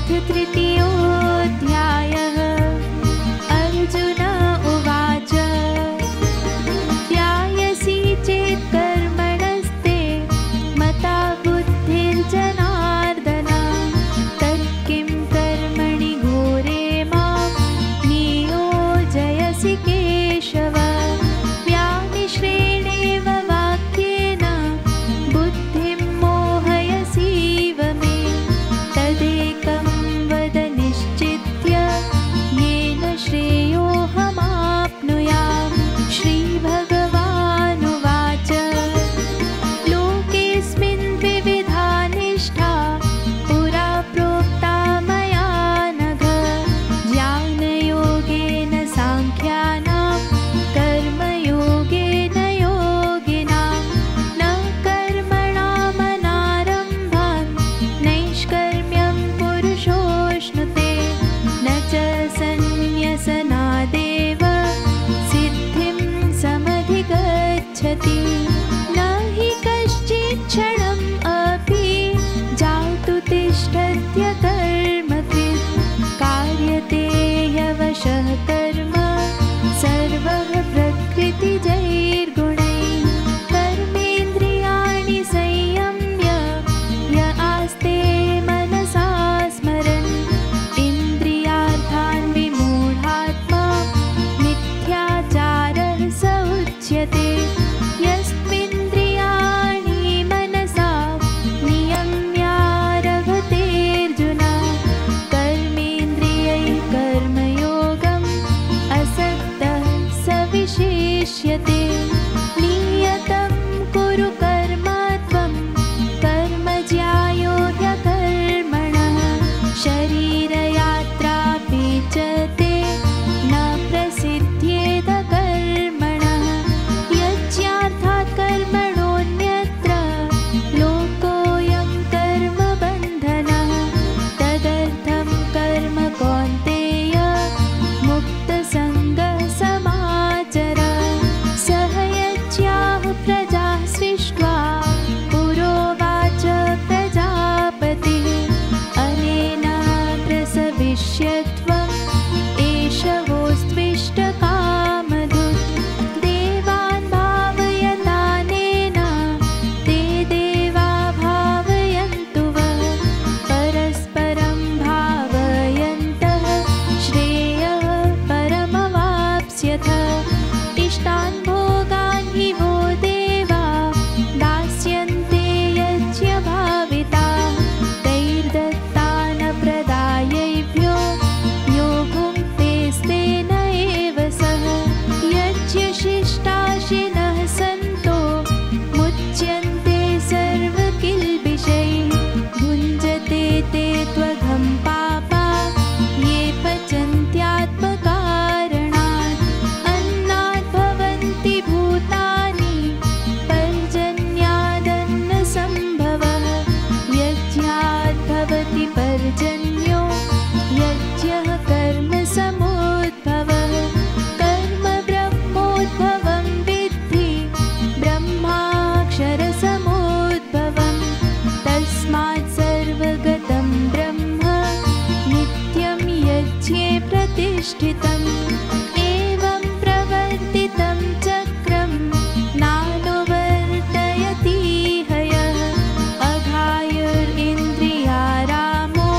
अथ तृतीयोऽध्यायः। अर्जुन उवाच ध्यायसि चेत् कर्मणस्ते मता बुद्धिर्जनार्दन तत्किं कर्मणि घोरे मां नियोजयसि केशव। व्यामिश्रेणेव वाक्येन बुद्धिं मोहयसीव मे तदेकं वद निश्चित्य येन श्रेयोऽहमाप्नुयाम्। श्रीभगवानुवाच लोकेऽस्मिन् द्विविधा निष्ठा पुरा प्रोक्ता मया नघ। ज्ञानयोगेन साङ्ख्यानां कर्मयोगेन योगिनां। न कर्मणामनारम्भान् नैष्कर्म्यं पुरुषोऽश्नुते न च सन्न्यसनादेव सिद्धिं समधिगच्छति। न हि कश्चित् क्षणम् अपि जातु तिष्ठत्य कर्मकृत् कार्यते ह्यवशः कर्म सर्वः प्रकृतिजैर्गुणैः। कर्मेन्द्रियाणि संयम्य य आस्ते मनसा स्मरन् इन्द्रियार्थान् विमूढात्मा मिथ्याचारः स उच्यते। यस्त्विन्द्रियाणि मनसा नियम्यारभतेऽर्जुन कर्मेन्द्रियैः कर्मयोगम् असक्तः स विशिष्यते। नियतं कुरु कर्म त्वं कर्म ज्यायो ह्यकर्मणः शरीरयात्रापि च ते न प्रसिद्ध्येद कर्मणः। यज्ञार्थात् कर्मणोऽन्यत्र लोकोऽयं कर्मबन्धनः तदर्थं कर्म कौन्तेय मुक्तसङ्गः समाचर। सह यज्ञाः प्रजाः सृष्ट्वा पुरोवाच प्रजापतिः अनेन प्रसविष्यत्वम् एष वोस्त्विष्टकामधुक्। देवान् भावयतानेन ते देवा भावयन्तु वः परस्परं भावयन्तः श्रेयः परमवाप्स्यथ। इष्टान् भोगान् हि वो देवा दास्यन्ते यज्ञभाविताः तैर्दत्तान् प्रदायैभ्यो यो भुङ्क्तेस्तेन एव सः। यज्ञशिष्टाशिनः सन्तो मुच्यन्ते सर्वकिल्बिषैः भुञ्जते ते त्वघं पापा ये पचन्त्यात्मकारणात्। अन्नात् भवन्ति भूतानि पर्जन्यादन्नसम्भवः यज्ञात् भवति पर्जन्यो यज्ञः कर्मसमुद्भवः। कर्म ब्रह्मोद्भवं विद्धि ब्रह्माक्षरसमुद्भवं तस्मात् सर्वगतं ब्रह्म नित्यं यज्ञे प्रतिष्ठितम्। एवं प्रवर्तितं चक्रं नानुवर्तयति हयः। अघायुरिन्द्रियारामो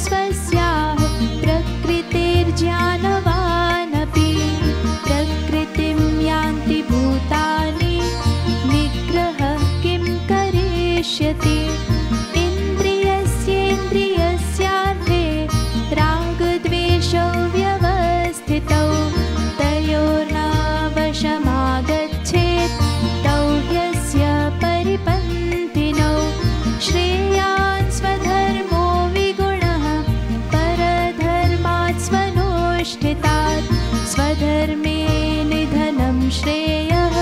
स्वस्याः प्रकृतिर्ज्ञानवानपि प्रकृतिं यान्ति भूतानि निग्रहः किं करिष्यति इन्द्रियस्येन्द्रियस्यार्थे रागद्वेषौ व्यवस्थितौ तयोर्नावशमागच्छेत् तौ ह्यस्य परिपन्थिनौ श्रेयान् स्वधर्मो विगुणः परधर्मात् स्वनुष्ठितात् स्वधर्मे निधनं श्रेयः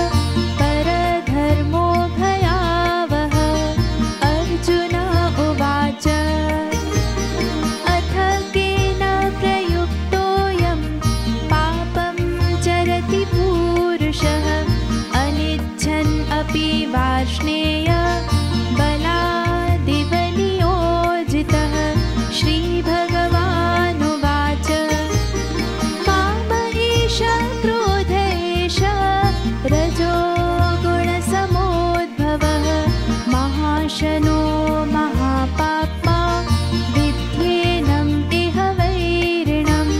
परधर्मो भयावहः अर्जुन उवाच अथ केन प्रयुक्तोऽयं पापं चरति पूरुषः अनिच्छन् अपि वार्ष्णेय बलादिव नियोजितः श्रीभगवानुवाच काम एष क्रोध एष रजो गुणसमोद्भवः महाशनो महापाप्मा विध्येनम् इह वैरिणम्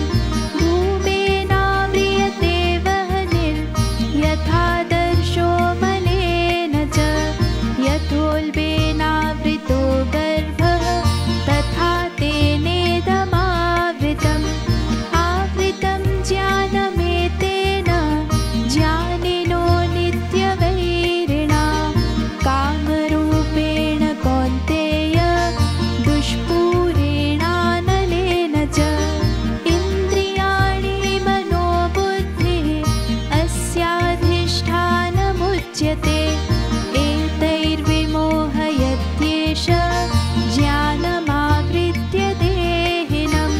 धूमेनाव्रियते वह्निर्यथादर्शो मलेन च यथोल्बेनावृतो गर्भः तथा तेनेदमावृतम् आवृतं ज्ञानमेतेन ज्ञानिनो नित्यवैरिणा कामरूपेण कौन्तेय दुष्पूरेणानलेन च इन्द्रियाणि मनोबुद्धिः अस्याधिष्ठानमुच्यते एतैर्विमोहयत्येष ज्ञानमावृत्य देहिनं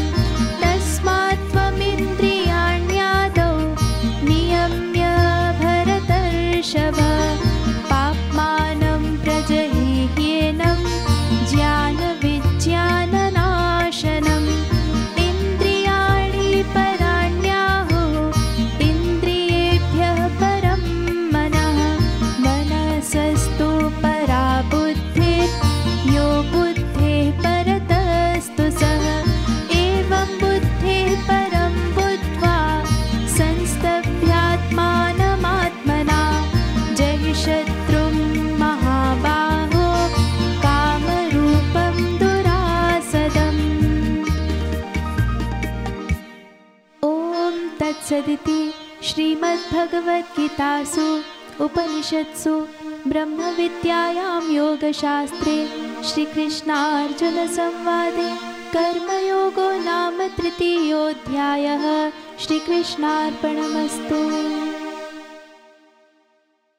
तस्मात् त्वमिन्द्रियाण्यादौ नियम्य भरतर्षभ पाप्मानं प्रजह्येनं ज्ञानविज्ञाननाशनम् इन्द्रियाणि पराण्याहुः इन्द्रियेभ्यः परं मनः मनसस्तु परा बुद्धिः यो बुद्धेः परतस्तु सः एवं बुद्धेः परं बुद्ध्वा संस्तभ्यात्मानमात्मना जहि शत्रुं महाबाहो कामरूपं दुरासदम्। ॐ तत्सदिति श्रीमद्भगवद्गीतासु उपनिषत्सु ब्रह्मविद्यायां योगशास्त्रे श्रीकृष्णार्जुनसंवादे कर्मयोगो नाम तृतीयोऽध्यायः। श्रीकृष्णार्पणमस्तु।